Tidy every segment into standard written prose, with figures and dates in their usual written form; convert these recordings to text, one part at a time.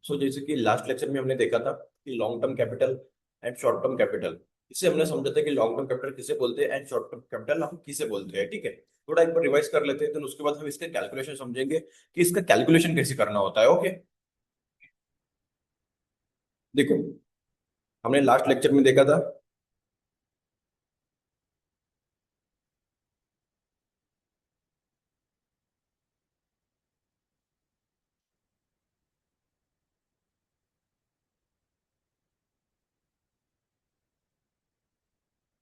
जैसे कि last lecture में हमने देखा था कि long term capital and short term capital, इसे हमने समझा था कि लॉन्ग टर्म कैपिटल किसे बोलते हैं एंड शॉर्ट टर्म कैपिटल हम किसे बोलते हैं। ठीक है, थोड़ा एक बार रिवाइज कर लेते हैं, तो उसके बाद हम इसके कैलकुलेशन समझेंगे कि इसका कैलकुलेशन कैसे करना होता है। ओके, देखो हमने लास्ट लेक्चर में देखा था।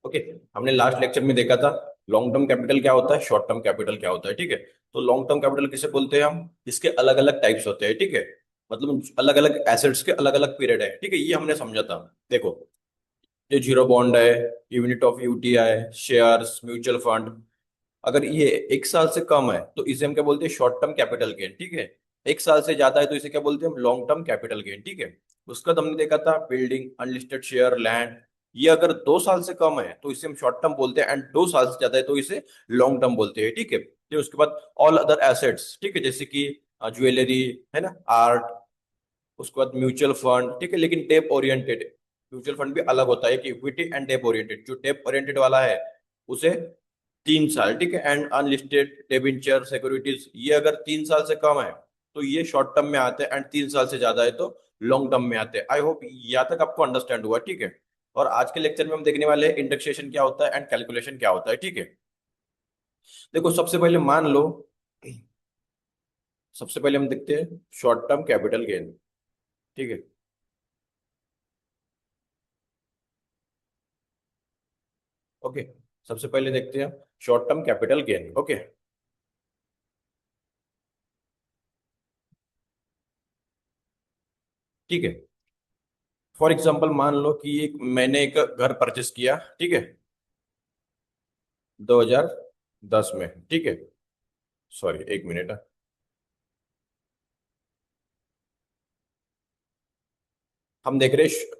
ओके, हमने लास्ट लेक्चर में देखा था लॉन्ग टर्म कैपिटल क्या होता है, शॉर्ट टर्म कैपिटल क्या होता है। ठीक है, तो लॉन्ग टर्म कैपिटल किसे बोलते हैं हम, इसके अलग अलग टाइप्स होते हैं। ठीक है, मतलब अलग अलग एसेट्स के अलग अलग पीरियड है। ठीक है, ये हमने समझा था। देखो, ये जीरो बॉन्ड है, unit of UTI, shares, mutual fund, अगर ये एक साल से कम है तो इसे हम क्या बोलते हैं, शॉर्ट टर्म कैपिटल गेन। ठीक है, एक साल से ज्यादा है तो इसे क्या बोलते हैं हम, लॉन्ग टर्म कैपिटल गेन। ठीक है, उसका बाद हमने देखा था बिल्डिंग, अनलिस्टेड शेयर, लैंड, ये अगर 2 साल से कम है तो इसे हम शॉर्ट टर्म बोलते हैं, एंड 2 साल से ज्यादा है तो इसे लॉन्ग टर्म बोलते हैं। ठीक है, फिर उसके बाद ऑल अदर एसेट्स, ठीक है, जैसे कि ज्वेलरी, है ना, आर्ट, उसके बाद म्यूचुअल फंड। ठीक है, लेकिन डेप ओरिएंटेड म्यूचुअल फंड भी अलग होता है कि इक्विटी एंड डेप ओरिएंटेड। जो डेप ओरिएंटेड वाला है उसे 3 साल, ठीक है, एंड अनलिस्टेड डिबेंचर, सिक्योरिटीज, ये अगर 3 साल से कम है तो ये शॉर्ट टर्म में आते हैं, एंड 3 साल से ज्यादा है तो लॉन्ग टर्म में आते हैं। आई होप यहाँ तक आपको अंडरस्टैंड हुआ। ठीक है, और आज के लेक्चर में हम देखने वाले हैं इंडेक्सेशन क्या होता है एंड कैलकुलेशन क्या होता है। ठीक है, देखो सबसे पहले मान लो, सबसे पहले हम देखते हैं शॉर्ट टर्म कैपिटल गेन। ठीक है, ओके, सबसे पहले देखते हैं short term capital gain. Okay, ठीक है, फॉर एग्जांपल मान लो कि मैंने एक घर परचेस किया। ठीक है, 2010 में। ठीक है, सॉरी एक मिनट, हम देख रहे हैं,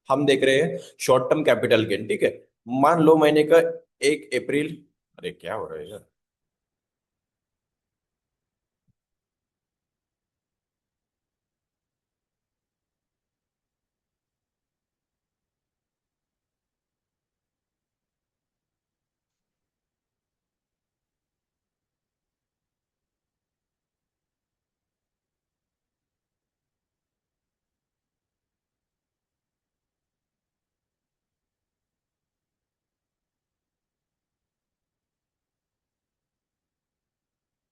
हम देख रहे हैं शॉर्ट टर्म कैपिटल गेन। ठीक है, मान लो मैंने का 1 अप्रैल, अरे क्या हो रहा है यार।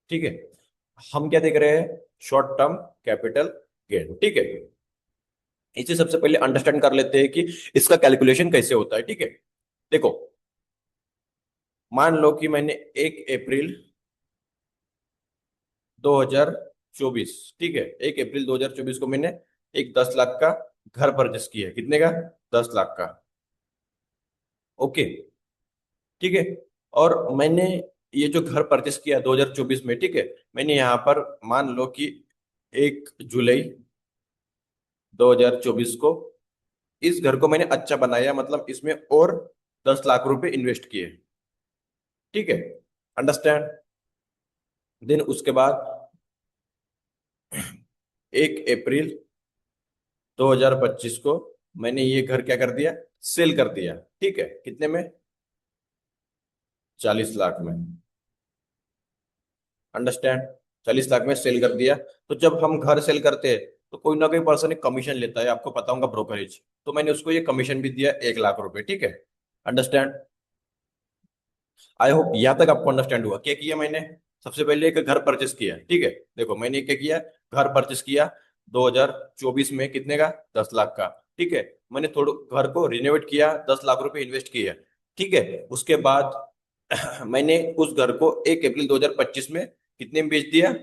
ठीक है, हम क्या देख रहे हैं, शॉर्ट टर्म कैपिटल गेन। ठीक है, इसे सबसे पहले अंडरस्टैंड कर लेते हैं कि इसका कैलकुलेशन कैसे होता है। ठीक है, देखो मान लो कि मैंने 1 अप्रैल 2024, ठीक है, 1 अप्रैल 2024 को मैंने एक 10 लाख का घर परचेस किया है। कितने का, 10 लाख का। ओके, ठीक है, और मैंने ये जो घर परचेस किया 2024 में, ठीक है, मैंने यहाँ पर मान लो कि 1 जुलाई 2024 को इस घर को मैंने अच्छा बनाया, मतलब इसमें और 10 लाख रुपए इन्वेस्ट किए। ठीक है, अंडरस्टैंड। देन उसके बाद 1 अप्रैल 2025 को मैंने ये घर क्या कर दिया, सेल कर दिया। ठीक है, कितने में, 40 लाख में। अंडरस्टैंड, 40 लाख में सेल कर दिया। तो जब हम घर सेल करते हैं तो कोई ना कोई पर्सन एक कमीशन लेता है, आपको पता होगा, ब्रोकरेज। तो मैंने उसको ये कमीशन भी दिया, 1 लाख रुपए। ठीक है, अंडरस्टैंड। आई होप यहाँ तक आपको अंडरस्टैंड हुआ। क्या किया मैंने, सबसे पहले एक घर परचेस किया। ठीक है, देखो मैंने क्या किया, घर परचेस किया 2024 में, कितने का, 10 लाख का। ठीक है, मैंने थोड़ा घर को रिनोवेट किया, 10 लाख रुपए इन्वेस्ट किया। ठीक है, उसके बाद मैंने उस घर को 1 अप्रैल 2025 में कितने में बेच दिया,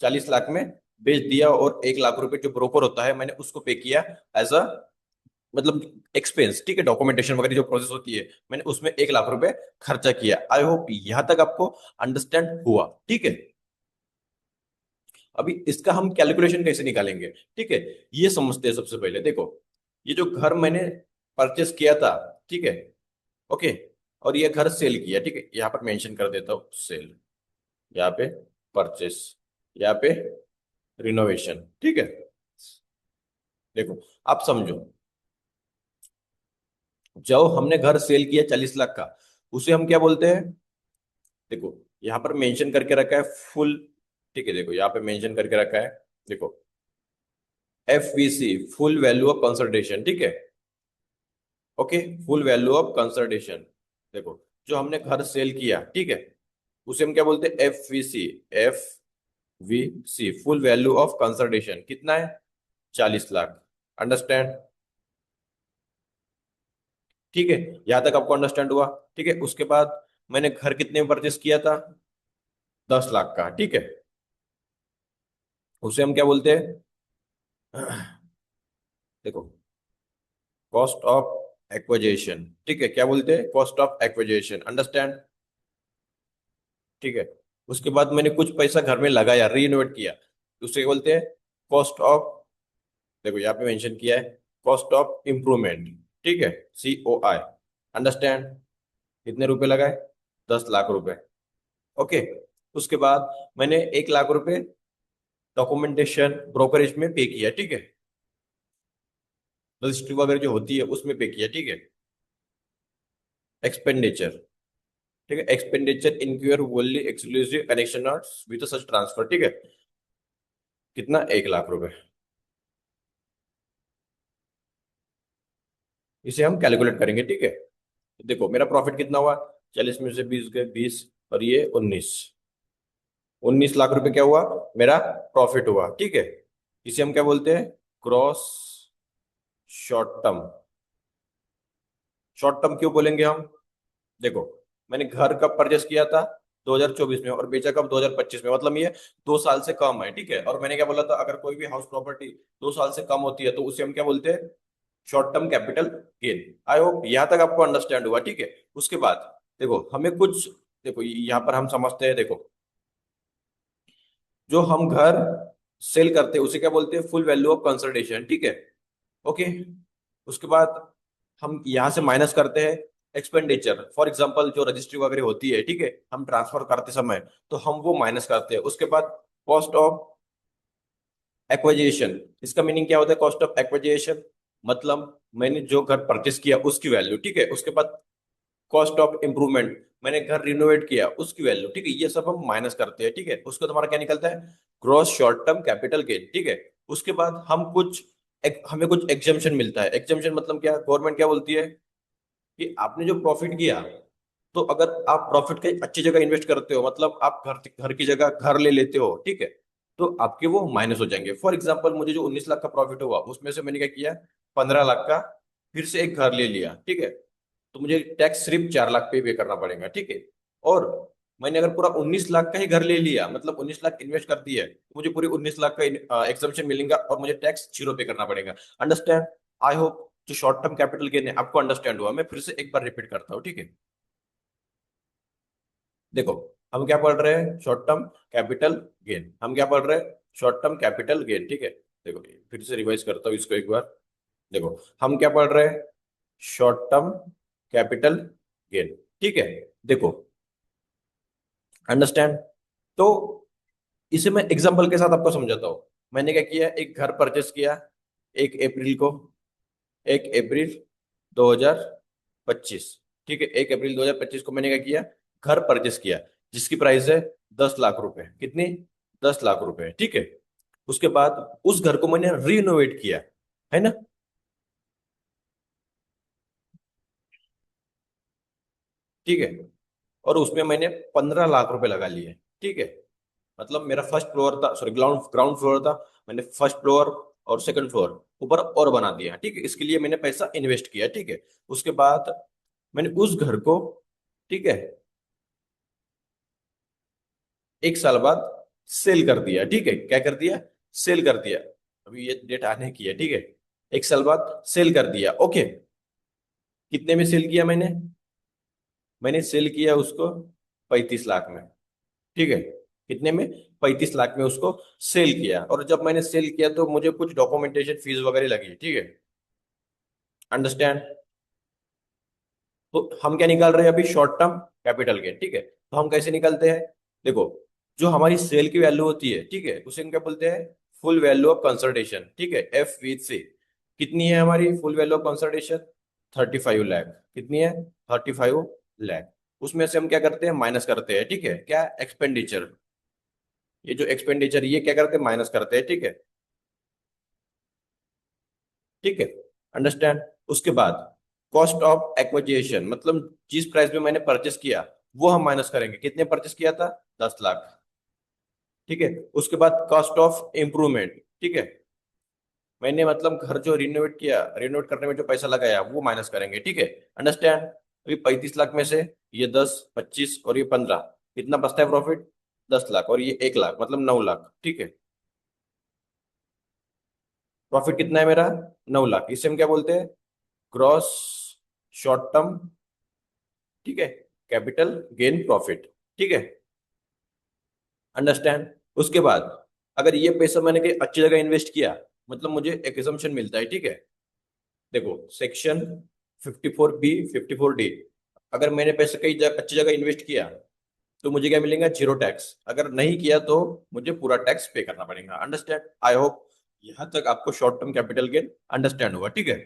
40 लाख में बेच दिया, और 1 लाख रुपए जो ब्रोकर होता है मैंने उसको पे किया एज अ, मतलब एक्सपेंस। ठीक है, डॉक्यूमेंटेशन वगैरह जो प्रोसेस होती है, मैंने उसमें 1 लाख रुपए खर्चा किया। आई होप यहां तक आपको अंडरस्टैंड हुआ। ठीक है, अभी इसका हम कैलकुलेशन कैसे निकालेंगे, ठीक है, ये समझते हैं। सबसे पहले देखो, ये जो घर मैंने परचेस किया था, ठीक है, ओके, और ये घर सेल किया। ठीक है, यहाँ पर मेंशन कर देता हूँ सेल, यहाँ पे परचेस, यहाँ पे रिनोवेशन, ठीक है। देखो, आप समझो, जब हमने घर सेल किया 40 लाख का, उसे हम क्या बोलते हैं? देखो, यहाँ पर मेंशन करके रखा है फुल, ठीक है। देखो यहाँ पे मेंशन करके रखा है, देखो, FVC, full value of consultation, ठीक है। Okay, full value of consultation. देखो, जो हमने घर सेल किया, ठीक है, उसे हम क्या बोलते हैं? FVC। FVC, full value of consultation कितना है? 40 लाख। अंडरस्टैंड? ठीक है, यहां तक आपको अंडरस्टैंड हुआ? ठीक है, उसके बाद मैंने घर कितने में परचेस किया था? 10 लाख का, ठीक है। उसे हम क्या बोलते हैं? देखो, कॉस्ट ऑफ एक्विजिशन, ठीक है। क्या बोलते हैं? Cost of acquisition. अंडरस्टैंड? ठीक है। उसके बाद मैंने कुछ पैसा घर में लगाया, रीइन्वेस्ट किया, उसे क्या बोलते हैं? कॉस्ट ऑफ, देखो यहाँ पे मेंशन किया है, कॉस्ट ऑफ इम्प्रूवमेंट, ठीक है। COI। अंडरस्टैंड? कितने रुपए लगाए? 10 लाख रुपए। ओके। उसके बाद मैंने 1 लाख रुपए डॉक्यूमेंटेशन ब्रोकरेज में पे किया, ठीक है। रजिस्ट्री वगैरह जो होती है उसमें पे किया, ठीक है। एक्सपेंडिचर, ठीक है। Expenditure incur wholly exclusively connection with such transfer, ठीक है। कितना? 1 लाख रुपए। इसे हम कैलकुलेट करेंगे, ठीक है। देखो मेरा प्रॉफिट कितना हुआ? 40 में से 20 गए, 20, और ये 19। 19 लाख रुपए क्या हुआ? मेरा प्रॉफिट हुआ, ठीक है। इसे हम क्या बोलते हैं? Cross short term. Short term क्यों बोलेंगे हम? देखो, मैंने घर कब परचेस किया था? 2024 में, और बेचा कब? 2025 में। मतलब ये 2 साल से कम है, ठीक है। और मैंने क्या बोला था? अगर कोई भी हाउस प्रॉपर्टी 2 साल से कम होती है तो उसे हम क्या बोलते हैं? Short term capital gain. I hope यहाँ तक आपको अंडरस्टैंड हुआ, ठीक है। उसके बाद देखो हमें कुछ, देखो यहाँ पर हम समझते हैं, देखो, जो हम घर सेल करते हैं उसे क्या बोलते हैं? फुल वैल्यू ऑफ कंसल्टेशन, ठीक है। ओके। उसके बाद हम यहां से माइनस करते हैं एक्सपेंडिचर, फॉर एग्जांपल जो रजिस्ट्री वगैरह होती है, ठीक है, हम ट्रांसफर करते समय तो हम वो माइनस करते हैं। उसके बाद कॉस्ट ऑफ एक्विजिशन, इसका मीनिंग क्या होता है? कॉस्ट ऑफ एक्विजिशन मतलब मैंने जो घर परचेस किया उसकी वैल्यू, ठीक है। उसके बाद कॉस्ट ऑफ इम्प्रूवमेंट, मैंने घर रिनोवेट किया उसकी वैल्यू, ठीक है। ये सब हम माइनस करते हैं, ठीक है। उसको तुम्हारा क्या निकलता है? Gross short term capital gain, ठीक है। उसके बाद हमें कुछ एग्जाम्पशन मिलता है। एग्जाम्पशन मतलब क्या? गवर्नमेंट क्या बोलती है कि आपने जो प्रॉफिट किया, तो अगर आप प्रॉफिट कहीं अच्छी जगह इन्वेस्ट करते हो, मतलब आप घर घर की जगह घर ले लेते हो, ठीक है, तो आपके वो माइनस हो जाएंगे। फॉर एग्जाम्पल मुझे जो 19 लाख का प्रॉफिट हुआ उसमें से मैंने क्या किया? 15 लाख का फिर से एक घर ले लिया, ठीक है। तो मुझे टैक्स सिर्फ 4 लाख पे करना पड़ेगा, ठीक है। और मैंने अगर पूरा 19 लाख का ही घर ले लिया, मतलब 19 लाख इन्वेस्ट कर दिया है, तो मुझे पूरी 19 लाख का एग्जम्पशन मिलेगा और मुझे टैक्स 0 पे करना पड़ेगा। अंडरस्टैंड? आई होप जो शॉर्ट टर्म कैपिटल गेन है आपको अंडरस्टैंड हुआ। मैं फिर से एक बार रिपीट करता हूँ, ठीक है। देखो, हम क्या पढ़ रहे हैं? Short term capital gain. हम क्या पढ़ रहे हैं? शॉर्ट टर्म कैपिटल गेन, ठीक है। देखो फिर से रिवाइज करता हूँ इसको एक बार। देखो, हम क्या पढ़ रहे हैं? शॉर्ट टर्म कैपिटल गेन, ठीक है। देखो, अंडरस्टैंड? तो इसे मैं एग्जांपल के साथ आपको समझाता हूँ। मैंने क्या किया? एक घर परचेस किया 1 अप्रैल को, 1 अप्रैल 2025, ठीक है। 1 अप्रैल 2025 को मैंने क्या किया? घर परचेस किया, जिसकी प्राइस है 10 लाख रुपए। कितनी? 10 लाख रुपए, ठीक है। उसके बाद उस घर को मैंने रीनोवेट किया, है ना? ठीक है। और उसमें मैंने 15 लाख रुपए लगा लिए, ठीक है। मतलब मेरा फर्स्ट फ्लोर था, सॉरी, ग्राउंड ग्राउंड फ्लोर था। मैंने फर्स्ट फ्लोर और सेकंड फ्लोर ऊपर और बना दिया, ठीक है। इसके लिए मैंने पैसा इन्वेस्ट किया, ठीक है। उसके बाद मैंने उस घर को, ठीक है, 1 साल बाद सेल कर दिया, ठीक है। क्या कर दिया? सेल कर दिया। अभी ये डेट आने की है, ठीक है। 1 साल बाद सेल कर दिया, ओके। कितने में सेल किया मैंने? मैंने सेल किया उसको 35 लाख में, ठीक है। कितने में? 35 लाख में उसको सेल किया। और जब मैंने सेल किया तो मुझे कुछ डॉक्यूमेंटेशन फीस वगैरह लगी, ठीक है। अंडरस्टैंड? तो हम क्या निकाल रहे हैं अभी? शॉर्ट टर्म कैपिटल गेन, ठीक है। तो हम कैसे निकालते हैं? देखो, जो हमारी सेल की वैल्यू होती है, ठीक है, उसे हम क्या बोलते हैं? फुल वैल्यू ऑफ कंसल्टेशन, ठीक है, FVC कितनी है हमारी full value of consultation? 35 lakh. कितनी है? 35 लाख। उसमें से हम क्या करते हैं? माइनस करते हैं, ठीक है, क्या? एक्सपेंडिचर। ये जो एक्सपेंडिचर ये क्या करते हैं? माइनस करते हैं, ठीक है। ठीक है, अंडरस्टैंड। उसके बाद कॉस्ट ऑफ एक्विजिशन, मतलब जिस प्राइस में मैंने परचेस किया वो हम माइनस करेंगे। कितने परचेस किया था? 10 लाख। ठीक है, उसके बाद कॉस्ट ऑफ इम्प्रूवमेंट, ठीक है, मैंने मतलब घर जो रिनोवेट किया, रिनोवेट करने में जो पैसा लगाया वो माइनस करेंगे, ठीक है, अंडरस्टैंड। अभी 35 लाख में से ये 10, 25 और ये 15, कितना बचता है प्रॉफिट? 10 लाख, और ये 1 लाख, मतलब 9 लाख, ठीक है। प्रॉफिट कितना है मेरा? 9 लाख। इसे हम क्या बोलते हैं? ग्रॉस शॉर्ट टर्म, ठीक है, कैपिटल गेन प्रॉफिट, ठीक है, अंडरस्टैंड। उसके बाद अगर ये पैसा मैंने कहीं अच्छी जगह इन्वेस्ट किया, मतलब मुझे एक assumption मिलता है, ठीक है। देखो, सेक्शन 54B, 54D, अगर मैंने पैसे कहीं अच्छी जगह इन्वेस्ट किया तो मुझे क्या मिलेगा? Zero tax. अगर नहीं किया तो मुझे पूरा टैक्स पे करना पड़ेगा, अंडरस्टैंड। आई होप यहां तक आपको short term capital gain understand हुआ, ठीक है।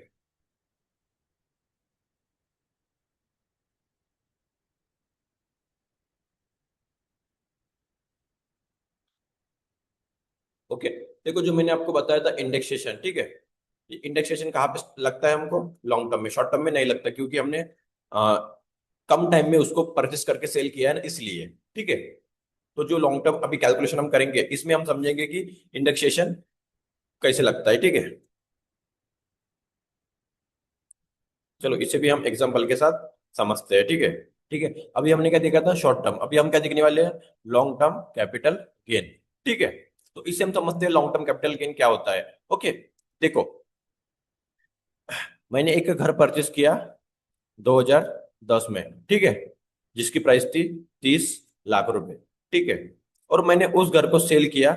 ओके, देखो जो मैंने आपको बताया था इंडेक्सेशन, ठीक है, ये इंडेक्सेशन कहाँ पे लगता है हमको? लॉन्ग टर्म में। शॉर्ट टर्म में नहीं लगता, क्योंकि हमने कम टाइम में उसको परचेस करके सेल किया है ना, इसलिए, ठीक है। तो जो लॉन्ग टर्म अभी कैलकुलेशन हम करेंगे, इसमें हम समझेंगे कि इंडेक्सेशन कैसे लगता है, ठीक है। चलो इसे भी हम एग्जांपल के साथ समझते हैं, ठीक है। ठीक है, अभी हमने क्या देखा था? Short term. अभी हम क्या देखने वाले हैं? लॉन्ग टर्म कैपिटल गेन, ठीक है। तो इसे हम समझते हैं लॉन्ग टर्म कैपिटल गेन क्या होता है। ओके, देखो, मैंने एक घर परचेस किया 2010 में, ठीक है, जिसकी प्राइस थी 30 लाख रुपए, ठीक है। और मैंने उस घर को सेल किया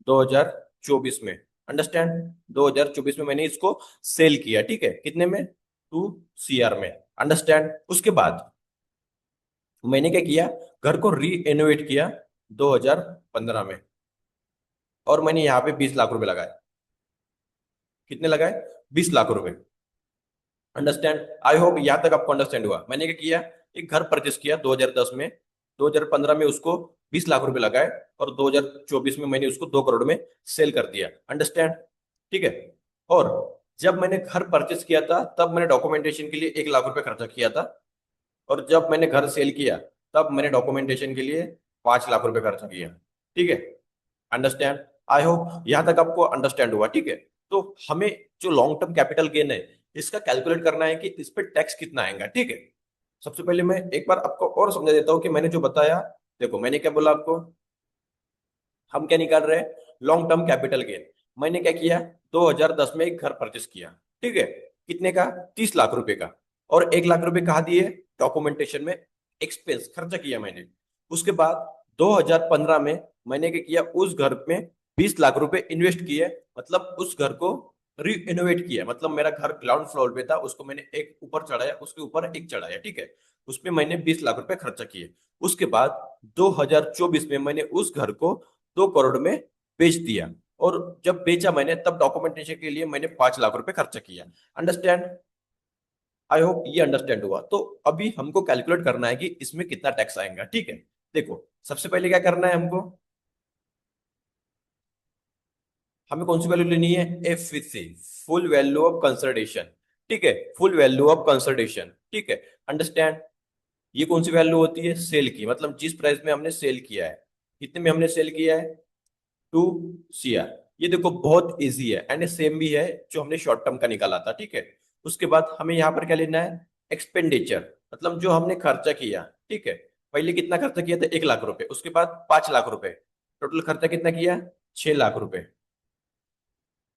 2024 में, अंडरस्टैंड। 2024 में मैंने इसको सेल किया, ठीक है, कितने में? 2 CR में, अंडरस्टैंड। उसके बाद मैंने क्या किया? घर को री एनोवेट किया 2015 में, और मैंने यहाँ पे 20 लाख रुपए लगाए। कितने लगाए? 20 लाख रुपए, अंडरस्टैंड। आई होप यहाँ तक आपको अंडरस्टैंड हुआ। मैंने क्या किया? एक घर परचेस किया 2010 में, 2015 में उसको 20 लाख रुपए लगाए, और 2024 में मैंने उसको 2 करोड़ में सेल कर दिया, अंडरस्टैंड, ठीक है। और जब मैंने घर परचेस किया था तब मैंने डॉक्यूमेंटेशन के लिए 1 लाख रुपए खर्चा किया था, और जब मैंने घर सेल किया तब मैंने डॉक्यूमेंटेशन के लिए 5 लाख रुपए खर्चा किया, ठीक है, अंडरस्टैंड। आई होप यहाँ तक आपको अंडरस्टैंड हुआ, ठीक है। तो हमें जो लॉन्ग टर्म कैपिटल गेन है, इसका कैलकुलेट करना है कि इस पे टैक्स कितना आएगा, ठीक है। सबसे पहले मैं एक बार आपको और समझा देता हूँ कि मैंने जो बताया। देखो मैंने क्या बोला आपको? हम क्या निकाल रहे हैं? Long term capital gain. मैंने क्या किया? 2010 में एक घर परचेस किया, ठीक है, कितने का? 30 लाख रुपए का। और 1 लाख रुपए कहा दिए? डॉक्यूमेंटेशन में एक्सपेंस खर्चा किया मैंने। उसके बाद 2015 में मैंने क्या किया? उस घर में 20 लाख रुपए इन्वेस्ट किए, मतलब उस घर को री इनोवेट किया। मतलब मेरा घर ग्राउंड फ्लोर पे था, उसको मैंने एक ऊपर चढ़ाया, उसके ऊपर एक चढ़ाया, ठीक है। उसमें मैंने 20 लाख रुपए खर्चा किए। उसके बाद 2024 में मैंने उस घर को 2 करोड़ में बेच दिया, और जब बेचा मैंने तब डॉक्यूमेंटेशन के लिए मैंने 5 लाख रुपए खर्चा किया, अंडरस्टैंड। आई होप ये अंडरस्टैंड हुआ। तो अभी हमको कैलकुलेट करना है कि इसमें कितना टैक्स आएगा, ठीक है। देखो, सबसे पहले क्या करना है हमको? हमें कौन सी वैल्यू लेनी है? FVC, full value of consideration, ठीक है, फुल वैल्यू ऑफ कंसिडरेशन, ठीक है, अंडरस्टैंड। ये कौन सी वैल्यू होती है? सेल की, मतलब जिस प्राइस में हमने सेल किया है। कितने में हमने सेल किया है? 2 CR। ये देखो बहुत इजी है, एंड सेम भी है जो हमने शॉर्ट टर्म का निकाला था, ठीक है। उसके बाद हमें यहाँ पर क्या लेना है? एक्सपेंडिचर, मतलब जो हमने खर्चा किया, ठीक है। पहले कितना खर्चा किया था? 1 लाख रुपए। उसके बाद 5 लाख रुपए, टोटल खर्चा कितना किया? 6 लाख रुपए,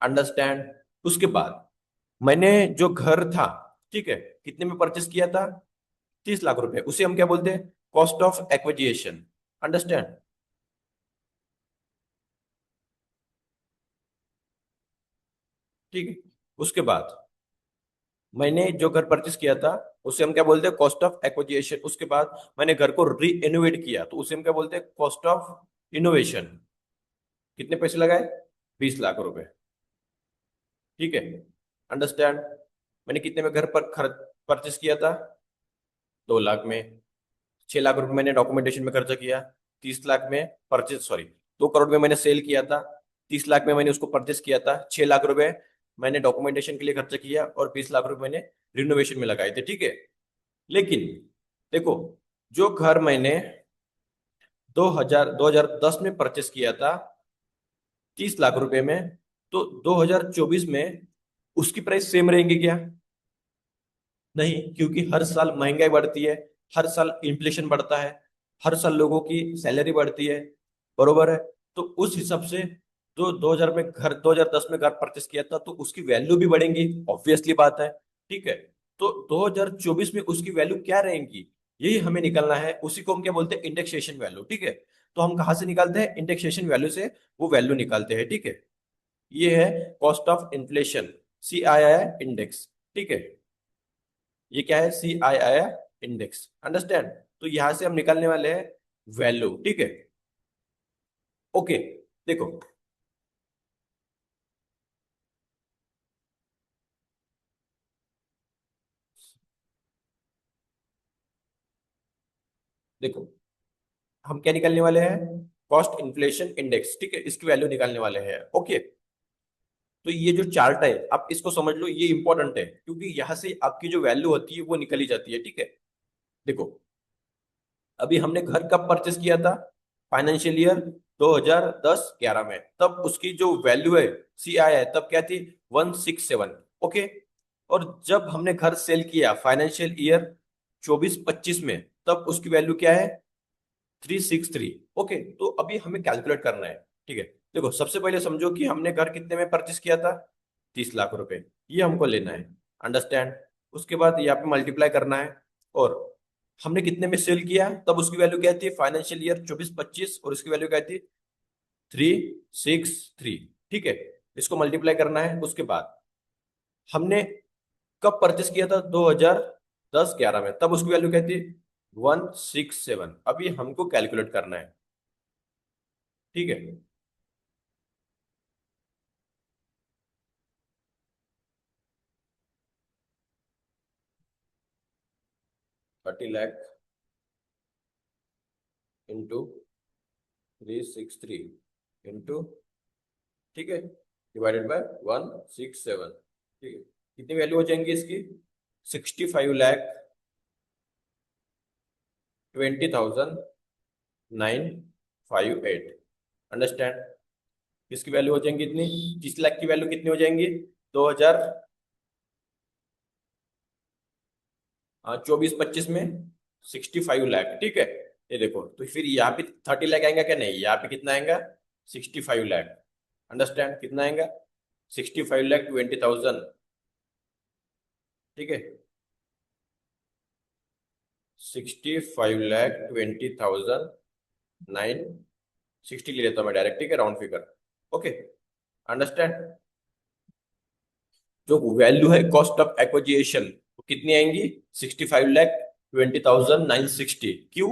अंडरस्टैंड। उसके बाद मैंने जो घर था, ठीक है, कितने में परचेस किया था? 30 लाख रुपए। उसे हम क्या बोलते हैं? कॉस्ट ऑफ एक्विजिशन, अंडरस्टैंड, ठीक है। उसके बाद मैंने जो घर परचेस किया था उसे हम क्या बोलते हैं? Cost of acquisition. उसके बाद मैंने घर को री इनोवेट किया तो उसे हम क्या बोलते हैं? Cost of innovation. कितने पैसे लगाए? 20 लाख रुपए, ठीक है। अंडरस्टैंड। मैंने कितने में घर पर खर्च परचेस किया था? 2 लाख में। 6 लाख रुपए मैंने डॉक्यूमेंटेशन में खर्चा किया। 30 लाख में परचेस, सॉरी, 2 करोड़ में मैंने सेल किया था। 30 लाख में मैंने उसको परचेस किया था। 6 लाख रुपए मैंने डॉक्यूमेंटेशन के लिए खर्चा किया और 20 लाख रुपए मैंने रिनोवेशन में लगाए थे, ठीक है। लेकिन देखो, जो घर मैंने 2010 में परचेस किया था 30 लाख रुपए में, तो 2024 में उसकी प्राइस सेम रहेंगी क्या? नहीं, क्योंकि हर साल महंगाई बढ़ती है, हर साल इन्फ्लेशन बढ़ता है, हर साल लोगों की सैलरी बढ़ती है, बरोबर है। तो उस हिसाब से जो 2010 में घर परचेस किया था तो उसकी वैल्यू भी बढ़ेंगी, ऑब्वियसली बात है, ठीक है। तो 2024 में उसकी वैल्यू क्या रहेंगी, यही हमें निकालना है। उसी को हम क्या बोलते हैं? इंडेक्सेशन वैल्यू, ठीक है। तो हम कहाँ से निकालते हैं? इंडेक्सेशन वैल्यू से वो वैल्यू निकालते हैं, ठीक है। ये है cost of inflation, CII index, ठीक है। ये क्या है? CII index, understand. तो यहां से हम निकालने वाले हैं वैल्यू, ठीक है। ओके, देखो, देखो, हम क्या निकालने वाले हैं? कॉस्ट इन्फ्लेशन इंडेक्स, ठीक है, इसकी वैल्यू निकालने वाले हैं, ओके। तो ये जो चार्ट है आप इसको समझ लो, ये इंपॉर्टेंट है क्योंकि यहां से आपकी जो वैल्यू होती है वो निकली जाती है, ठीक है। देखो, अभी हमने घर कब परचेस किया था? फाइनेंशियल ईयर 2010-11 में, तब उसकी जो वैल्यू है CII तब क्या थी? 167, ओके। और जब हमने घर सेल किया फाइनेंशियल ईयर 24-25 में, तब उसकी वैल्यू क्या है? 363, ओके। तो अभी हमें कैलकुलेट करना है, ठीक है। देखो, सबसे पहले समझो कि हमने घर कितने में परचेस किया था? 30 लाख रुपए, ये हमको लेना है, अंडरस्टैंड। उसके बाद यहाँ पे मल्टीप्लाई करना है, और हमने कितने में सेल किया तब उसकी वैल्यू क्या थी फाइनेंशियल ईयर 24-25, और उसकी वैल्यू क्या थी? 363, ठीक है। इसको मल्टीप्लाई करना है। उसके बाद हमने कब परचेस किया था? 2010-11 में, तब उसकी वैल्यू क्या थी? 167। अभी हमको कैलकुलेट करना है, ठीक है। 30 लाख इंटू 363 इंटू, ठीक है, डिवाइडेड बाय 167, ठीक है। कितनी वैल्यू हो जाएंगी इसकी? 65,20,958, अंडरस्टैंड। किसकी वैल्यू हो जाएंगी इतनी? 30 लाख की वैल्यू कितनी हो जाएंगी? 2024-25 में 65 लाख, ठीक है। ये देखो, तो फिर यहाँ पे 30 लाख आएगा क्या? नहीं, यहाँ पे कितना आएगा? 65 लाख, अंडरस्टैंड, कितना आएगा? 65,20,000, ठीक है। 65,20,960 ले लेता हूँ मैं डायरेक्ट, ठीक है, राउंड फिगर, ओके, अंडरस्टैंड। जो वैल्यू है कॉस्ट ऑफ एक्विजिशन, कितनी आएंगी? 65,20,960। क्यों?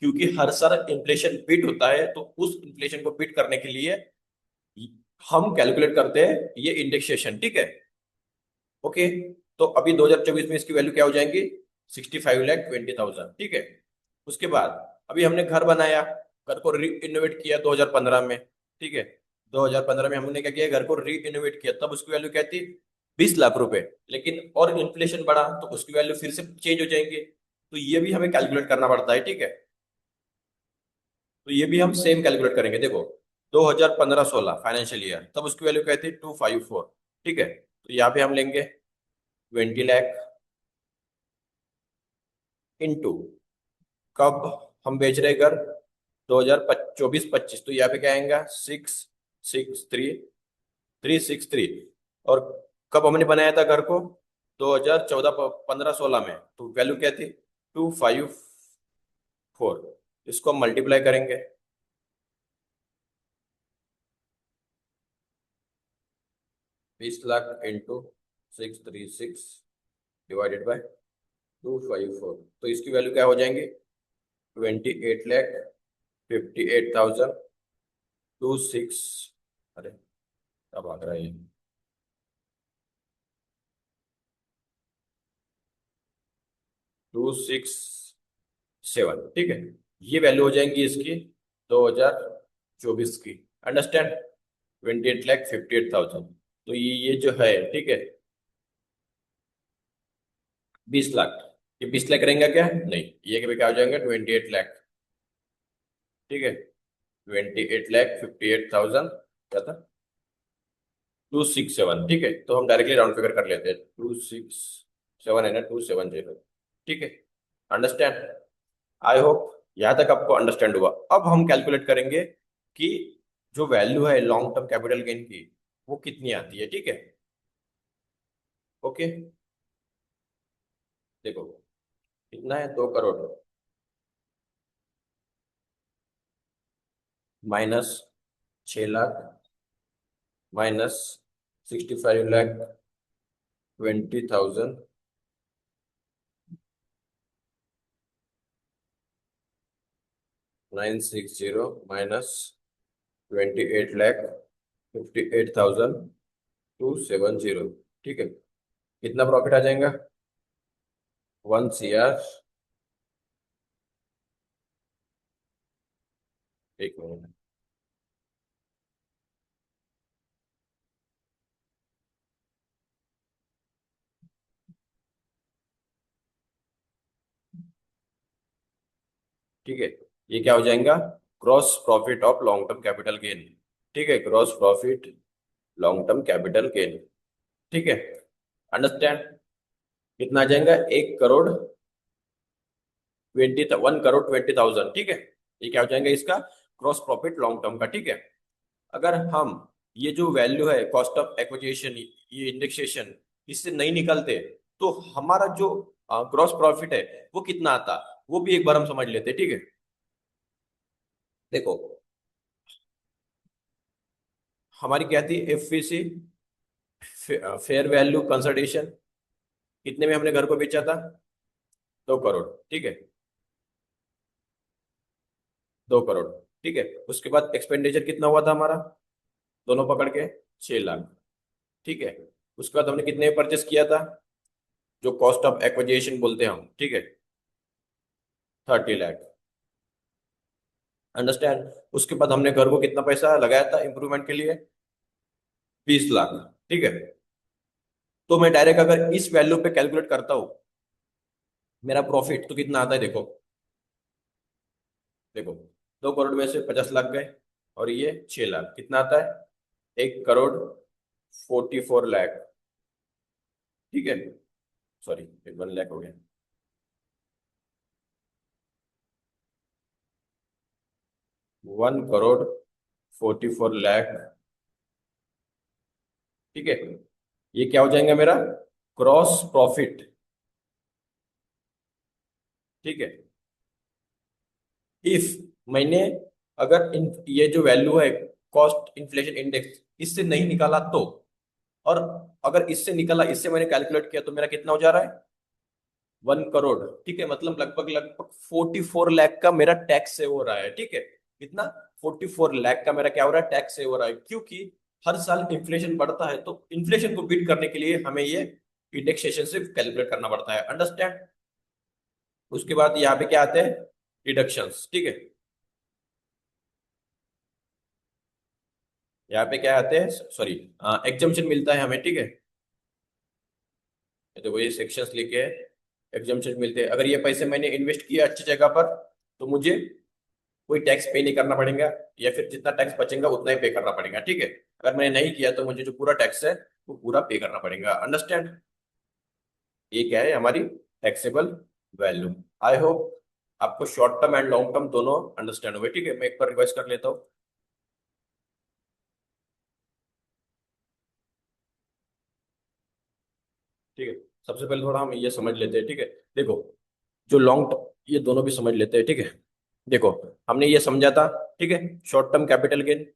क्योंकि हर साल इन्फ्लेशन बीट होता है, तो उस इन्फ्लेशन को बीट करने के लिए हम कैलकुलेट करते हैं ये इंडेक्सेशन, ठीक है, ओके। तो अभी 2024 में इसकी वैल्यू क्या हो जाएंगी? 65,20,000, ठीक है। उसके बाद अभी हमने घर बनाया, घर को री इनोवेट किया 2015 में, ठीक है। 2015 में हमने क्या किया? घर को री इनोवेट किया, तब उसकी वैल्यू क्या थी? 20 लाख रुपए। लेकिन और इन्फ्लेशन बढ़ा तो उसकी वैल्यू फिर से चेंज हो जाएंगे, तो ये भी हमें कैलकुलेट करना पड़ता है, ठीक है। तो ये भी हम सेम कैलकुलेट करेंगे। देखो, 2015-16 फाइनेंशियल ईयर, तब उसकी वैल्यू क्या थी? 254, ठीक है। तो यहाँ पे हम लेंगे 20 लाख इंटू, कब हम बेच रहे घर? 2024-25, तो यहाँ पे क्या आएगा? 663 और कब हमने बनाया था घर को? 2014-15-16 में, तो वैल्यू क्या थी? 254। इसको हम मल्टीप्लाई करेंगे, 20 लाख इंटू 636 डिवाइडेड बाय 254, तो इसकी वैल्यू क्या हो जाएंगी? 28,58,000 26, अरे अब आ रहा है 267, ठीक है। ये वैल्यू हो जाएंगी इसकी 2024 की। अंडरस्टैंड? 28,58,000। तो ये जो है, ठीक है, 20 लाख। ये 20 लाख रहेंगे क्या? नहीं, ये क्या हो जाएंगे? 28 लाख, ठीक है। 28,58,000 क्या था? 267, ठीक है। तो हम डायरेक्टली राउंड फिगर कर लेते हैं, 267 है ना, 270, ठीक है। अंडरस्टैंड? आई होप यहां तक आपको अंडरस्टैंड हुआ। अब हम कैलकुलेट करेंगे कि जो वैल्यू है लॉन्ग टर्म कैपिटल गेन की, वो कितनी आती है, ठीक है। ओके, देखो कितना है, 2 crore minus 6 lakh minus 65,20,000 960 minus 28,58,270, ठीक है। कितना प्रॉफिट आ जाएगा? 1 CR। एक मिनट। ठीक है, ये क्या हो जाएगा? Gross profit of long term capital gain, ठीक है। Gross profit long term capital gain, ठीक है। अंडरस्टैंड? कितना आ जाएगा? 1,20,000, ठीक है। ये क्या हो जाएगा इसका? ग्रॉस प्रॉफिट लॉन्ग टर्म का, ठीक है। अगर हम ये जो वैल्यू है कॉस्ट ऑफ एक्विजिशन, ये इंडेक्सेशन, इससे नहीं निकलते, तो हमारा जो ग्रॉस प्रॉफिट है वो कितना आता, वो भी एक बार हम समझ लेते हैं, ठीक है। देखो, हमारी क्या थी? FVC, fair value consultation. कितने में हमने घर को बेचा था? 2 करोड़, ठीक है। 2 करोड़, ठीक है। उसके बाद एक्सपेंडिचर कितना हुआ था हमारा, दोनों पकड़ के? 6 लाख, ठीक है। उसके बाद हमने कितने में परचेस किया था, जो कॉस्ट ऑफ एक्विजिशन बोलते हैं हम, ठीक है, 30 लाख। अंडरस्टैंड? उसके बाद हमने घर को कितना पैसा लगाया था इंप्रूवमेंट के लिए? 20 लाख, ठीक है। तो मैं डायरेक्ट अगर इस वैल्यू पे कैलकुलेट करता हूँ मेरा प्रॉफिट, तो कितना आता है? देखो, देखो, 2 करोड़ में से 50 लाख गए, और ये 6 लाख, कितना आता है? 1,44,00,000, ठीक है। सॉरी, 1 लाख हो गया। 1,44,00,000, ठीक है। ये क्या हो जाएगा मेरा? क्रॉस प्रॉफिट, ठीक है। इफ मैंने, अगर ये जो वैल्यू है कॉस्ट इन्फ्लेशन इंडेक्स, इससे नहीं निकाला तो, और अगर इससे निकाला, इससे मैंने कैलकुलेट किया, तो मेरा कितना हो जा रहा है? 1 करोड़, ठीक है। मतलब लगभग लगभग 44 लाख का मेरा टैक्स सेव हो रहा है, ठीक है। कितना? 44 लाख का मेरा क्या हो रहा है? टैक्स सेव हो रहा है, क्योंकि हर साल इन्फ्लेशन बढ़ता है, तो इन्फ्लेशन को बीट करने के लिए हमें ये इंडेक्सेशन से कैलकुलेट करना पड़ता है। अंडरस्टैंड? उसके बाद यहाँ पे क्या आते हैं? डिडक्शंस, ठीक है। यहाँ पे क्या आते हैं? सॉरी, एग्जम्पशन मिलता है हमें, ठीक है। ये देखो, ये सेक्शंस लिखे हैं, एग्जम्पशन मिलते हैं। अगर ये पैसे मैंने इन्वेस्ट किया अच्छी जगह पर, तो मुझे कोई टैक्स पे नहीं करना पड़ेगा, या फिर जितना टैक्स बचेगा उतना ही पे करना पड़ेगा, ठीक है। अगर मैंने नहीं किया, तो मुझे जो पूरा टैक्स है वो पूरा पे करना पड़ेगा। अंडरस्टैंड? ये क्या है? हमारी टैक्सेबल वैल्यू। आई होप आपको short term and long term दोनों अंडरस्टैंड हुए, ठीक है। मैं एक बार रिवाइज कर लेता हूँ, ठीक है। सबसे पहले थोड़ा हम ये समझ लेते हैं, ठीक है। देखो, जो लॉन्ग, ये दोनों भी समझ लेते हैं, ठीक है। देखो, हमने ये समझा था, ठीक है, शॉर्ट टर्म कैपिटल गेन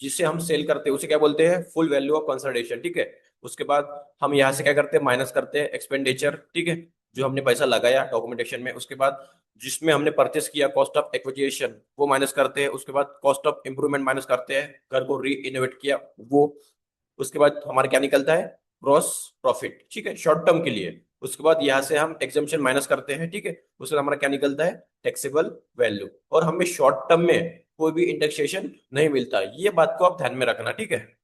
जिसे हम सेल करते हैं उसे क्या बोलते हैं? फुल वैल्यू ऑफ कंसोलिडेशन, ठीक है। उसके बाद हम यहाँ से क्या करते हैं? माइनस करते हैं एक्सपेंडिचर, ठीक है, जो हमने पैसा लगाया डॉक्यूमेंटेशन में। उसके बाद जिसमें हमने परचेस किया कॉस्ट ऑफ एक्विजिशन, वो माइनस करते हैं। उसके बाद कॉस्ट ऑफ इंप्रूवमेंट माइनस करते हैं, घर को री इनोवेट किया वो। उसके बाद हमारा क्या निकलता है, ग्रॉस प्रॉफिट, ठीक है, शॉर्ट टर्म के लिए। उसके बाद यहाँ से हम एग्जाम्पशन माइनस करते हैं, ठीक है, उसके बाद हमारा क्या निकलता है, टैक्सेबल वैल्यू। और हमें शॉर्ट टर्म में कोई भी इंडेक्सेशन नहीं मिलता, ये बात को आप ध्यान में रखना, ठीक है।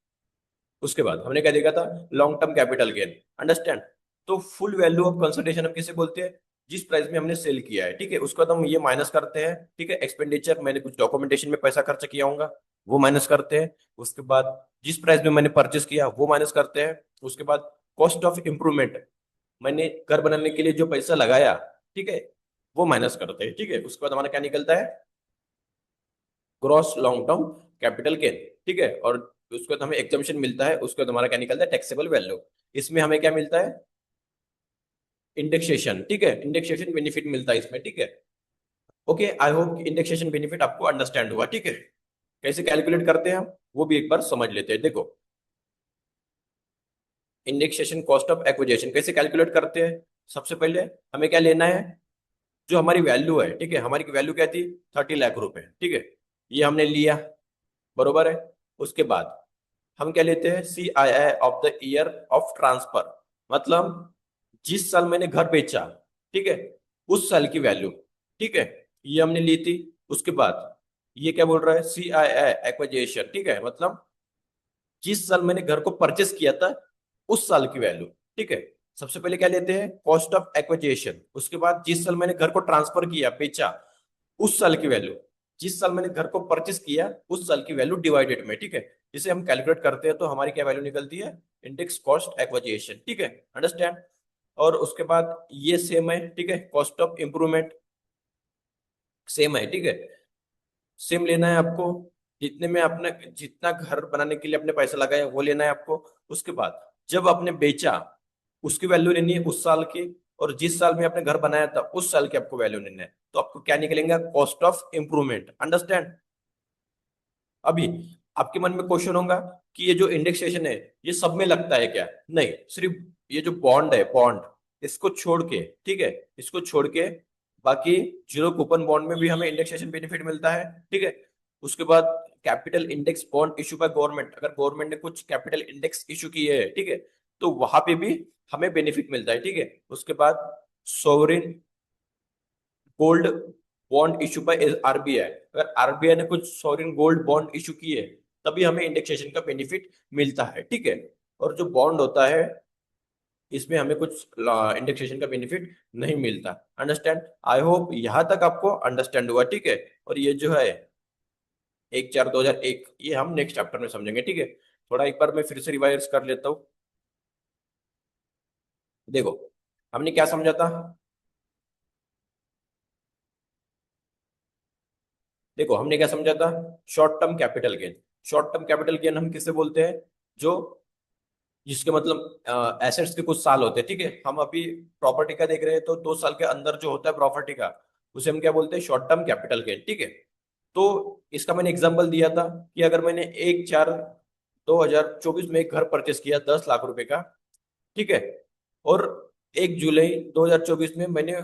उसके बाद हमने क्या देखा था, long term capital gain, understand. तो फुल वैल्यू ऑफ कंसिडरेशन हम किसे बोलते हैं, जिस प्राइस में हमने सेल किया है, ठीक है, उसके बाद हम ये माइनस करते हैं, ठीक है, एक्सपेंडिचर, मैंने कुछ डॉक्यूमेंटेशन में पैसा खर्च किया होगा वो माइनस करते हैं। उसके बाद जिस प्राइस में मैंने परचेस किया वो माइनस करते हैं। उसके बाद कॉस्ट ऑफ इंप्रूवमेंट, मैंने घर बनाने के लिए जो पैसा लगाया, ठीक है, वो माइनस करते हैं, ठीक है। उसके बाद हमारा क्या निकलता है, gross long term capital gain, ठीक है। और उसके बाद हमें एग्जम्पशन मिलता है, उसके बाद हमारा क्या निकलता है, टैक्सेबल वैल्यू। इसमें हमें क्या मिलता है, इंडेक्सेशन, ठीक है, इंडेक्सेशन बेनिफिट मिलता है इसमें, ठीक है। Okay, I hope indexation benefit आपको अंडरस्टैंड हुआ, ठीक है। कैसे कैलकुलेट करते हैं हम, वो भी एक बार समझ लेते हैं। देखो, इंडेक्सेशन कॉस्ट ऑफ एक्विजिशन कैसे कैलकुलेट करते हैं, सबसे पहले हमें क्या लेना है, जो हमारी वैल्यू है, ठीक है, हमारी वैल्यू क्या थी, 30 लाख रुपए, ठीक है, ये हमने लिया, बरोबर है। उसके बाद हम क्या लेते हैं, CII of the year of transfer, मतलब जिस साल मैंने घर बेचा, ठीक है, उस साल की वैल्यू, ठीक है, ये हमने ली थी। उसके बाद ये क्या बोल रहा है, CII एक्विजिशन, ठीक है, मतलब जिस साल मैंने घर को परचेस किया था उस साल की वैल्यू, ठीक है। सबसे पहले क्या लेते हैं, कॉस्ट ऑफ एक्विजिशन, उसके बाद जिस साल मैंने घर को ट्रांसफर किया, बेचा, उस साल की वैल्यू, जिस साल मैंने घर को परचेस किया उस साल की वैल्यू डिवाइडेड में, ठीक है। इसे हम कैलकुलेट करते हैं तो हमारी क्या वैल्यू निकलती है, इंडेक्स कॉस्ट एक्विजिशन, ठीक है, अंडरस्टैंड। और उसके बाद ये सेम है, ठीक है, कॉस्ट ऑफ इंप्रूवमेंट सेम है, ठीक है, सेम लेना है आपको, जितने में आपने जितना घर बनाने के लिए अपने पैसा लगाया वो लेना है आपको। उसके बाद जब आपने बेचा उसकी वैल्यू लेनी है उस साल की, और जिस साल में आपने घर बनाया था उस साल की आपको वैल्यू लेना है, तो आपको क्या निकलेगा, कॉस्ट ऑफ इंप्रूवमेंट, अंडरस्टैंड। अभी आपके मन में क्वेश्चन होगा कि ये जो इंडेक्सेशन है ये सब में लगता है क्या, नहीं, सिर्फ ये जो बॉन्ड है, बॉन्ड, इसको छोड़ के, ठीक है, इसको छोड़ के बाकी जीरो कूपन बॉन्ड में भी हमें इंडेक्सेशन बेनिफिट मिलता है, ठीक है। उसके बाद capital index bond issue by government, अगर गवर्नमेंट ने कुछ कैपिटल इंडेक्स इशू किए है, ठीक है, तो वहां पे भी हमें बेनिफिट मिलता है, ठीक है। उसके बाद sovereign gold bond issue bye RBI, अगर RBI ने कुछ सॉवरिन गोल्ड बॉन्ड इशू किए तभी हमें इंडेक्सेशन का बेनिफिट मिलता है, ठीक है। और जो बॉन्ड होता है इसमें हमें कुछ इंडेक्सेशन का बेनिफिट नहीं मिलता, अंडरस्टैंड। आई होप यहाँ तक आपको अंडरस्टैंड हुआ, ठीक है। और ये जो है 1/4/2001 ये हम नेक्स्ट चैप्टर में समझेंगे, ठीक है। थोड़ा एक बार मैं फिर से रिवाइज कर लेता हूँ। देखो, हमने क्या समझा था, देखो हमने क्या समझा था, short term capital gain. Short term capital gain हम किसे बोलते हैं, जो जिसके मतलब एसेट्स के कुछ साल होते हैं, ठीक है। हम अभी प्रॉपर्टी का देख रहे हैं तो 2 साल के अंदर जो होता है प्रॉपर्टी का, उसे हम क्या बोलते हैं, शॉर्ट टर्म कैपिटल गेन, ठीक है। तो इसका मैंने एग्जांपल दिया था कि अगर मैंने 1/4/2024 में एक घर परचेस किया 10 लाख रुपए का, ठीक है, और 1 जुलाई 2024 में मैंने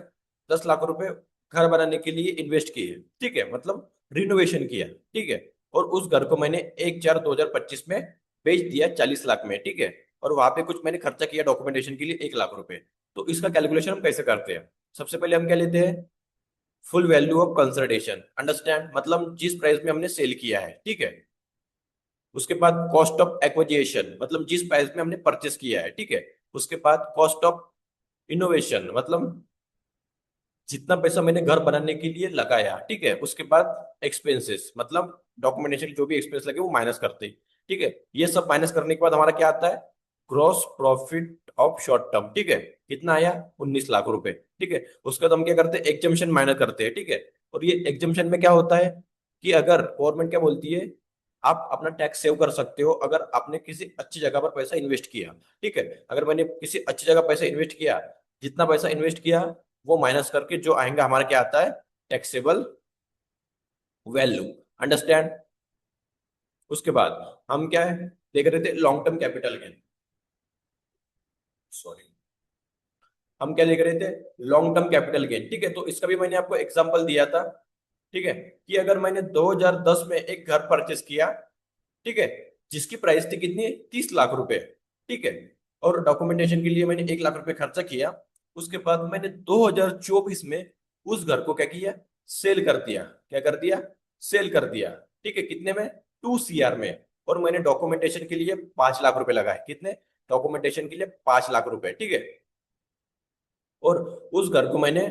10 लाख रुपए घर बनाने के लिए इन्वेस्ट किए, ठीक है, मतलब रिनोवेशन किया, ठीक है। और उस घर को मैंने 1/4/2025 में बेच दिया 40 लाख में, ठीक है। और वहां पे कुछ मैंने खर्चा किया डॉक्यूमेंटेशन के लिए 1 लाख रुपए। तो इसका कैलकुलेशन हम कैसे करते हैं, सबसे पहले हम क्या लेते हैं, full value of consideration, understand, मतलब जिस प्राइस में हमने सेल किया है, ठीक है। उसके बाद कॉस्ट ऑफ एक्विजिशन, मतलब जिस प्राइस में हमने परचेस किया है, ठीक है। उसके बाद कॉस्ट ऑफ इनोवेशन, मतलब जितना पैसा मैंने घर बनाने के लिए लगाया, ठीक है। उसके बाद एक्सपेंसेस, मतलब डॉक्यूमेंटेशन जो भी एक्सपेंस लगे वो माइनस करते हैं, ठीक है। ये सब माइनस करने के बाद हमारा क्या आता है, gross profit of short term, ठीक है, कितना आया, 19 लाख रुपए, ठीक है। उसके बाद हम क्या करते हैं, एग्जम्पशन माइनस करते हैं, ठीक है। और ये एग्जम्पशन में क्या होता है कि अगर गवर्नमेंट क्या बोलती है, आप अपना टैक्स सेव कर सकते हो अगर आपने किसी अच्छी जगह पर पैसा इन्वेस्ट किया, ठीक है। अगर मैंने किसी अच्छी जगह पैसा इन्वेस्ट किया, जितना पैसा इन्वेस्ट किया वो माइनस करके जो आएगा हमारा क्या आता है, टैक्सेबल वैल्यू, अंडरस्टैंड। उसके बाद हम क्या है देख रहे थे, long term capital gain, sorry, हम क्या देख रहे थे, लॉन्ग टर्म कैपिटल गेन, ठीक है। तो इसका भी मैंने आपको एग्जांपल दिया था, ठीक है, कि अगर मैंने 2010 में एक घर परचेस किया, ठीक है, जिसकी प्राइस थी कितनी, 30 लाख रुपए, ठीक है। और डॉक्यूमेंटेशन के लिए मैंने 1 लाख रुपए खर्चा किया। उसके बाद मैंने 2024 में उस घर को क्या किया, सेल कर दिया। क्या कर दिया, सेल कर दिया, ठीक है। कितने में, 2 CR में। और मैंने डॉक्यूमेंटेशन के लिए 5 लाख रुपए लगाए। कितने, डॉक्यूमेंटेशन के लिए 5 लाख रुपए, ठीक है। और उस घर को मैंने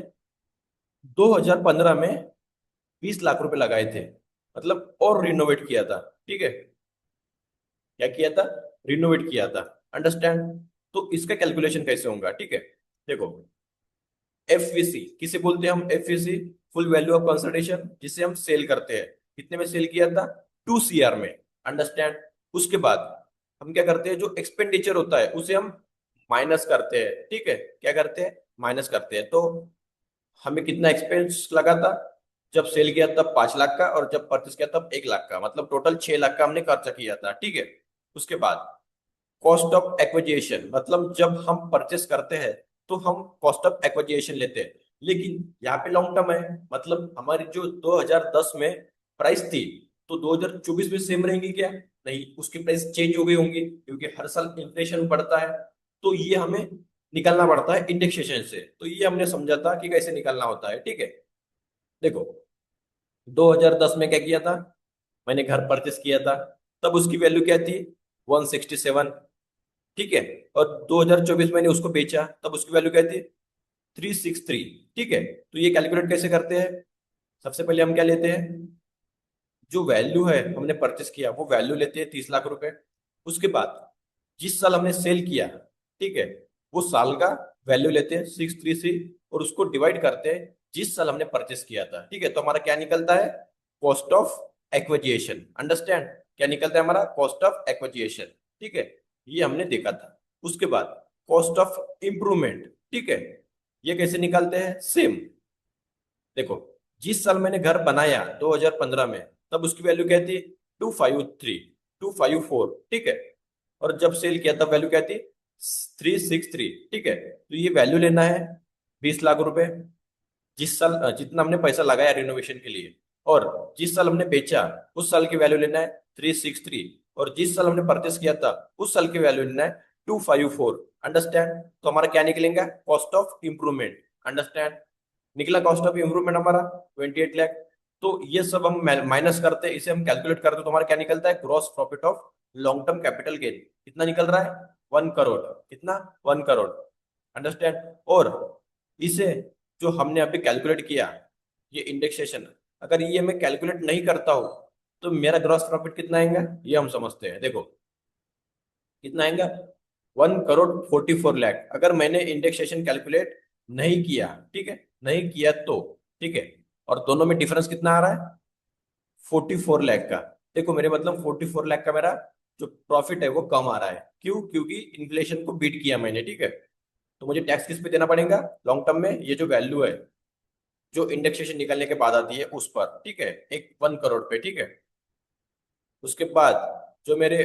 2015 में 20 लाख रुपए लगाए थे, मतलब और रिनोवेट किया था, ठीक है। क्या किया था, रिनोवेट किया था। अंडरस्टैंड। तो इसका कैलकुलेशन कैसे होगा, ठीक है। देखो, FVC किसे बोलते हैं हम, FVC full value of consideration, जिसे हम सेल करते हैं। कितने में सेल किया था, 2 CR में। अंडरस्टैंड। उसके बाद हम क्या करते हैं, जो एक्सपेंडिचर होता है उसे हम माइनस करते हैं, ठीक है। क्या करते हैं, माइनस करते हैं। तो हमें कितना एक्सपेंस लगा था, जब सेल किया तब 5 लाख का, और जब परचेस किया तब 1 लाख का, मतलब टोटल 6 लाख का हमने खर्चा किया था, ठीक है। उसके बाद कॉस्ट ऑफ एक्विजिशन, मतलब जब हम परचेस करते हैं तो हम कॉस्ट ऑफ एक्विजिशन लेते हैं। लेकिन यहाँ पे लॉन्ग टर्म है, मतलब हमारी जो 2010 में प्राइस थी, तो 2024 में सेम रहेंगी क्या, नहीं, उसकी प्राइस चेंज हो गई होंगी, क्योंकि हर साल इन्फ्लेशन बढ़ता है। तो ये हमें निकालना पड़ता है इंडेक्सेशन से। तो ये हमने समझा था कि कैसे निकालना होता है, ठीक है। देखो, 2010 में क्या किया था, मैंने घर परचेस किया था, तब उसकी वैल्यू क्या थी, 167, ठीक है। और 2024 मैंने उसको बेचा, तब उसकी वैल्यू क्या थी, 363, ठीक है। तो ये कैलकुलेट कैसे करते हैं, सबसे पहले हम क्या लेते हैं, जो वैल्यू है हमने परचेस किया वो वैल्यू लेते हैं, 30 लाख रुपए। उसके बाद जिस साल हमने सेल किया, ठीक है, वो साल का वैल्यू लेते हैं 633, और उसको डिवाइड करते हैं जिस साल हमने परचेस किया था, ठीक है। तो हमारा क्या निकलता है, कॉस्ट ऑफ एक्विजिशन। अंडरस्टैंड। क्या निकलता है हमारा, कॉस्ट ऑफ एक्विजिशन, ठीक है। ये हमने देखा था। उसके बाद कॉस्ट ऑफ इम्प्रूवमेंट, ठीक है। ये कैसे निकालते हैं, सेम। देखो, जिस साल मैंने घर बनाया 2015 में, तब उसकी वैल्यू क्या थी, 253, 254, ठीक है। और जब सेल किया तब वैल्यू क्या थी, 363, ठीक है। तो ये वैल्यू लेना है, 20 लाख रुपए, जिस साल जितना हमने पैसा लगाया रिनोवेशन के लिए। और जिस साल हमने बेचा, उस साल की वैल्यू लेना है 363। और जिस साल हमने परचेस किया था, उस साल की वैल्यू लेना है 254। अंडरस्टैंड। तो हमारा क्या निकलेगा, कॉस्ट ऑफ इंप्रूवमेंट। अंडरस्टैंड। निकला कॉस्ट ऑफ इंप्रूवमेंट हमारा 28 लाख। तो ये सब हम माइनस करते हैं, इसे हम कैलकुलेट करते हैं, तो हमारा क्या निकलता है, gross profit of long term capital gain. कितना निकल रहा है, 1 करोड़। कितना, 1 करोड़। अंडरस्टैंड। और इसे जो हमने अभी कैलकुलेट किया, ये इंडेक्सेशन, अगर ये मैं कैलकुलेट नहीं करता हूं, तो मेरा ग्रॉस प्रॉफिट कितना आएगा, ये हम समझते हैं। देखो, कितना आएगा, 1 करोड़ 44 लाख, अगर मैंने इंडेक्सेशन कैलकुलेट नहीं किया, ठीक है, नहीं किया तो, ठीक है। और दोनों में डिफरेंस कितना आ रहा है, 44 लाख का। देखो मेरे मतलब 44 लाख का मेरा जो प्रॉफिट है वो कम आ रहा है। क्यों, क्योंकि इन्फ्लेशन को बीट किया मैंने, ठीक है। तो मुझे टैक्स किस पे देना पड़ेगा, लॉन्ग टर्म में, ये जो वैल्यू है, जो इंडेक्सेशन निकलने के बाद आती है उस पर, ठीक है, एक 1 करोड़ पे, ठीक है। उसके बाद जो मेरे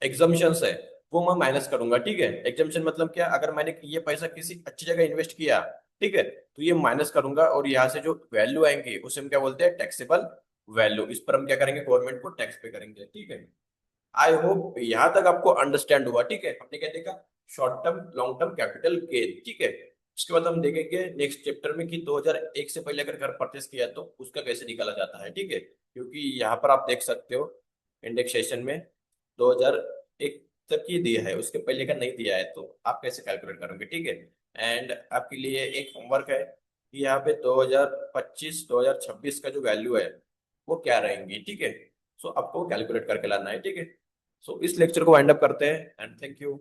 एग्जाम्पशंस है, वो मैं माइनस करूंगा, ठीक है। एग्जाम्पशन मतलब क्या, अगर मैंने ये पैसा किसी अच्छी जगह इन्वेस्ट किया, ठीक है, तो ये माइनस करूंगा, और यहाँ से जो वैल्यू आएंगे उसे हम क्या बोलते हैं, टैक्सेबल वैल्यू। इस पर हम क्या करेंगे, गवर्नमेंट को टैक्स पे करेंगे, ठीक है। आई होप यहाँ तक आपको अंडरस्टैंड हुआ, ठीक है। हमने क्या देखा, short term long term capital gain, ठीक है। उसके बाद हम देखेंगे नेक्स्ट चैप्टर में कि 2001 से पहले अगर घर परचेस किया तो उसका कैसे निकाला जाता है, ठीक है। क्योंकि यहाँ पर आप देख सकते हो इंडेक्सेशन में 2001 तक ही दिया है, उसके पहले का नहीं दिया है, तो आप कैसे कैलकुलेट करोगे, ठीक है। एंड आपके लिए एक होमवर्क है कि यहाँ पे 2025 2026 का जो वैल्यू है वो क्या रहेंगी, ठीक है। सो आपको कैलकुलेट करके लाना है, ठीक है। सो इस लेक्चर को वाइंड अप करते हैं, एंड थैंक यू।